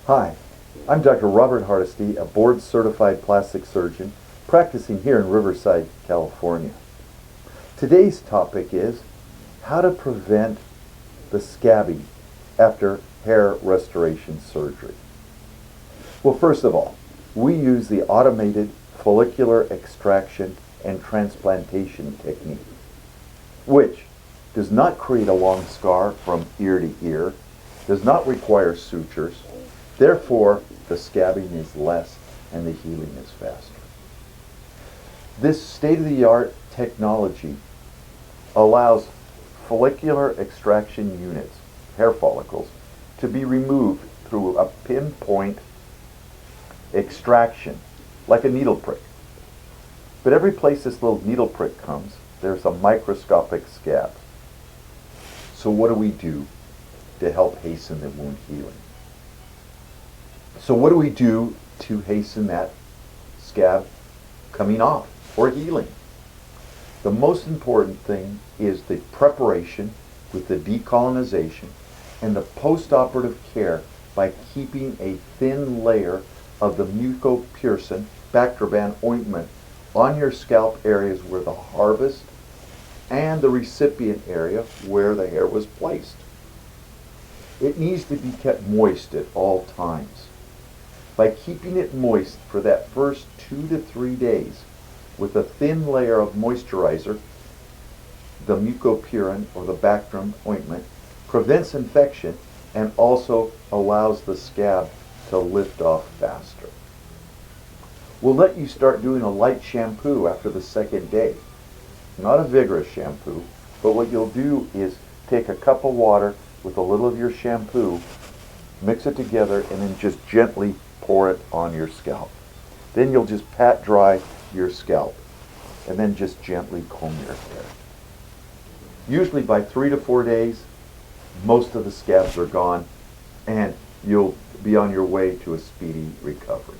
Hi, I'm Dr. Robert Hardesty, a board-certified plastic surgeon practicing here in Riverside, California. Today's topic is how to prevent the scabbing after hair restoration surgery. Well, first of all, we use the automated follicular extraction and transplantation technique, which does not create a long scar from ear to ear, does not require sutures. Therefore, the scabbing is less and the healing is faster. This state-of-the-art technology allows follicular extraction units, hair follicles, to be removed through a pinpoint extraction, like a needle prick. But every place this little needle prick comes, there's a microscopic scab. So what do we do to help hasten the wound healing? So what do we do to hasten that scab coming off or healing? The most important thing is the preparation with the decolonization and the post-operative care by keeping a thin layer of the mucopurcin Bactroban ointment on your scalp areas where the harvest and the recipient area where the hair was placed. It needs to be kept moist at all times. By keeping it moist for that first 2 to 3 days with a thin layer of moisturizer, the mucopurin or the Bactrim ointment prevents infection and also allows the scab to lift off faster. We'll let you start doing a light shampoo after the second day. Not a vigorous shampoo, but what you'll do is take a cup of water with a little of your shampoo, mix it together, and then just gently pour it on your scalp. Then you'll just pat dry your scalp and then just gently comb your hair. Usually by 3 to 4 days, most of the scabs are gone and you'll be on your way to a speedy recovery.